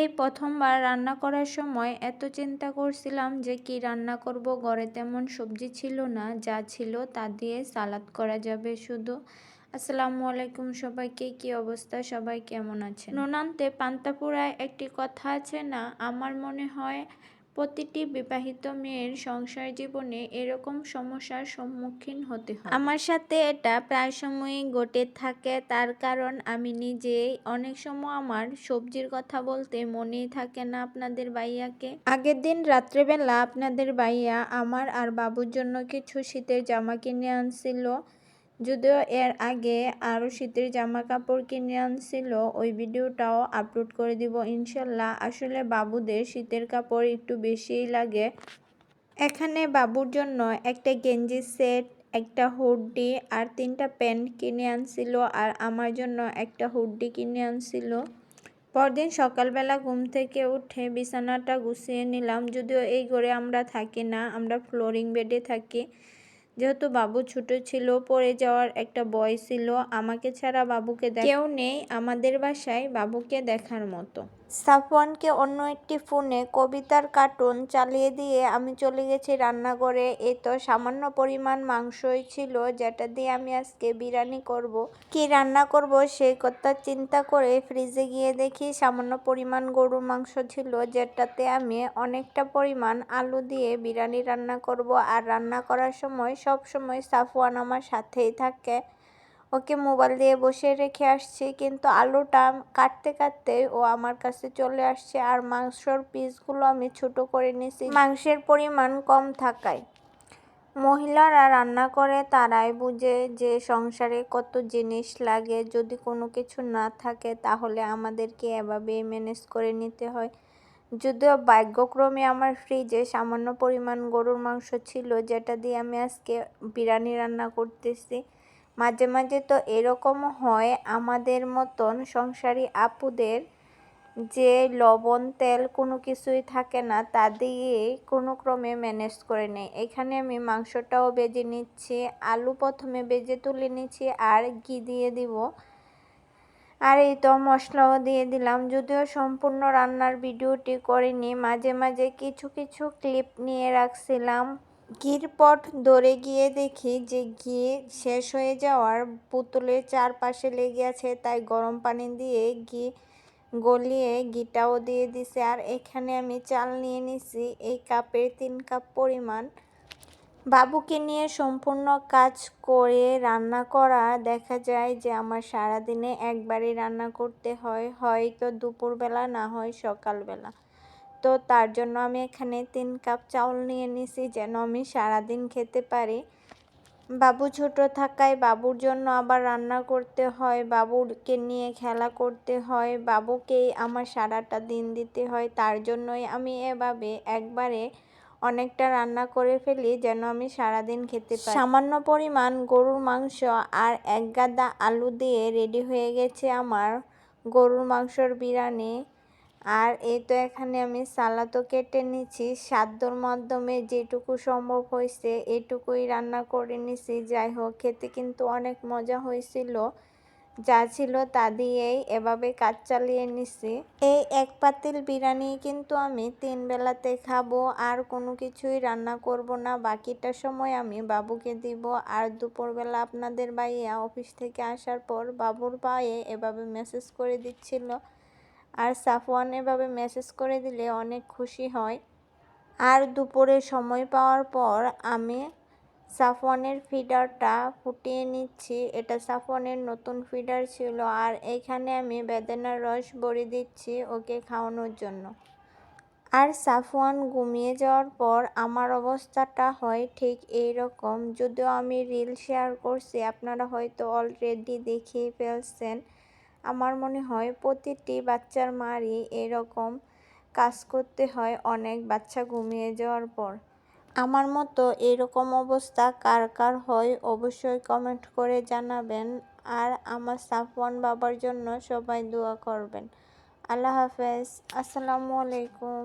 এই প্রথমবার রান্না করার সময় এত চিন্তা করছিলাম যে কি রান্না করব, ঘরে তেমন সবজি ছিল না, যা ছিল তা দিয়ে সালাদ করা যাবে শুধু। আসসালামু আলাইকুম সবাইকে, কি অবস্থা, সবাই কেমন আছেন? নুন আনতে পান্তা ফুরায় একটি কথা আছে না? আমার মনে হয় প্রতিটি বিবাহিত মেয়ের সংসার জীবনে এরকম সমস্যার সম্মুখীন হতে হয়। আমার সাথে এটা প্রায় সময়ই ঘটে থাকে। তার কারণ আমি নিজেই অনেক সময় আমার সবজির কথা বলতে মনেই থাকে না আপনাদের ভাইয়াকে। আগের দিন রাত্রেবেলা আপনাদের ভাইয়া আমার আর বাবুর জন্য কিছু শীতের জামা কিনে আনছিল। যদিও এর আগে আরও শীতের জামা কাপড় কিনে আনছিল, ওই ভিডিওটাও আপলোড করে দিব ইনশাল্লাহ। আসলে বাবুদের শীতের কাপড় একটু বেশিই লাগে। এখানে বাবুর জন্য একটা গেঞ্জি সেট, একটা হুডি আর 3টা প্যান্ট কিনে আনছিল, আর আমার জন্য একটা হুডি কিনে আনছিল। পরদিন সকালবেলা ঘুম থেকে উঠে বিছানাটা গুছিয়ে নিলাম। যদিও এই ঘরে আমরা থাকি না, আমরা ফ্লোরিং বেডে থাকি। যেহেতু বাবু ছোট ছিল, পড়ে যাওয়ার একটা ভয় ছিল। আমাকে ছাড়া বাবুকে কেউ নেই আমাদের বাসায় বাবুকে দেখার মতো। সাফওয়ানকে অন্য একটি ফোনে কবিতার কার্টুন চালিয়ে দিয়ে আমি চলে গেছি রান্নাঘরে। এই তো সামান্য পরিমাণ মাংসই ছিল, যেটা দিয়ে আমি আজকে বিরিয়ানি করব। কি রান্না করব সেই কথা চিন্তা করে ফ্রিজে গিয়ে দেখি সামান্য পরিমাণ গরুর মাংস ছিল, যেটাতে আমি অনেকটা পরিমাণ আলু দিয়ে বিরিয়ানি রান্না করব। আর রান্না করার সময় সব সময় সাফওয়ান আমার সাথেই থাকে, ওকে মোবাইল দিয়ে বসে রেখে আসছি, কিন্তু আলুটা কাটতে কাটতে ও আমার কাছে চলে আসছে। আর মাংসর পিসগুলো আমি ছোট করে নিয়েছি মাংসের পরিমাণ কম থাকায়। মহিলারা রান্না করে তারাই বুঝে যে সংসারে কত জিনিস লাগে। যদি কোনো কিছু না থাকে তাহলে আমাদেরকে এভাবে ম্যানেজ করে নিতে হয়। যদিও ভাগ্যক্রমে আমার ফ্রিজে সামান্য পরিমাণ গরুর মাংস ছিল, যেটা দিয়ে আমি আজকে বিরিয়ানি রান্না করতেছি। মাঝে মাঝে তো এরকম হয় আমাদের মতন সংসারী আপুদের, যে লবণ তেল কোনো কিছুই থাকে না, তা দিয়ে কোনো ক্রমে ম্যানেজ করে নেয়। এখানে আমি মাংসটাও ভেজে নিচ্ছি, আলু প্রথমে ভেজে তুলে নিচ্ছি আর ঘি দিয়ে দিব। আর এই তো মশলাও দিয়ে দিলাম। যদিও সম্পূর্ণ রান্নার ভিডিওটি করিনি, মাঝে মাঝে কিছু কিছু ক্লিপ নিয়ে রাখছিলাম। ঘির পট ধরে গিয়ে দেখি যে ঘি শেষ হয়ে যাওয়ার বোতলের চারপাশে লেগে আছে, তাই গরম পানি দিয়ে ঘি গলিয়ে ঘিটাও দিয়ে দিছে। আর এখানে আমি চাল নিয়ে নিছি এই কাপের 3 কাপ পরিমাণ। বাবুকে নিয়ে সম্পূর্ণ কাজ করে রান্না করা দেখা যায় যে আমার সারাদিনে একবারই রান্না করতে হয়, হয়তো দুপুরবেলা না হয় সকালবেলা। তো তার জন্য আমি এখানে 3 কাপ চাউল নিয়ে নিছি, যেন আমি সারাদিন খেতে পারি। বাবু ছোট থাকায় বাবুর জন্য আবার রান্না করতে হয়, বাবুকে নিয়ে খেলা করতে হয়, বাবুকেই আমার সারাটা দিন দিতে হয়। তার জন্যই আমি এভাবে একবারে অনেকটা রান্না করে ফেলি, যেন আমি সারাদিন খেতে পারি। সামান্য পরিমাণ গরুর মাংস আর 1 গাদা আলু দিয়ে রেডি হয়ে গেছে আমার গরুর মাংসর বিরিয়ানি। আর এই তো এখানে আমি সালাদও কেটে নিচ্ছি, সাধ্যর মাধ্যমে যেটুকু সম্ভব হয়েছে এটুকুই রান্না করে নিছি। যাই হোক, খেতে কিন্তু অনেক মজা হয়েছিল। যা ছিল তা দিয়েই এভাবে কাজ চালিয়ে নিছি। এই এক পাতিল বিরিয়ানি কিন্তু আমি 3 বেলাতে খাবো, আর কোনো কিছুই রান্না করব না। বাকিটা সময় আমি বাবুকে দিব। আর দুপুরবেলা আপনাদের ভাইয়া অফিস থেকে আসার পর বাবুর পায়ে এভাবে মেসেজ করে দিচ্ছিল, আর সাফওয়ান এভাবে মেসেজ করে দিলে অনেক খুশি হয়। আর দুপুরে সময় পাওয়ার পর আমি সাফওয়ানের ফিডারটা ফুটিয়ে নিচ্ছি। এটা সাফওয়ানের নতুন ফিডার ছিল, আর এইখানে আমি বেদানার রস ভরে দিচ্ছি ওকে খাওয়ানোর জন্য। আর সাফওয়ান ঘুমিয়ে যাওয়ার পর আমার অবস্থাটা হয় ঠিক এই রকম। যদিও আমি রিল শেয়ার করছি, আপনারা হয়তো অলরেডি দেখিয়ে ফেলছেন। আমার মনে হয় প্রতিটি বাচ্চার মারই এরকম কাজ করতে হয় অনেক বাচ্চা ঘুমিয়ে যাওয়ার পর। আমার মতো এরকম অবস্থা কার কার হয় অবশ্যই কমেন্ট করে জানাবেন। আর আমার সাফওয়ান বাবার জন্য সবাই দোয়া করবেন। আল্লাহ হাফেজ, আসসালামু আলাইকুম।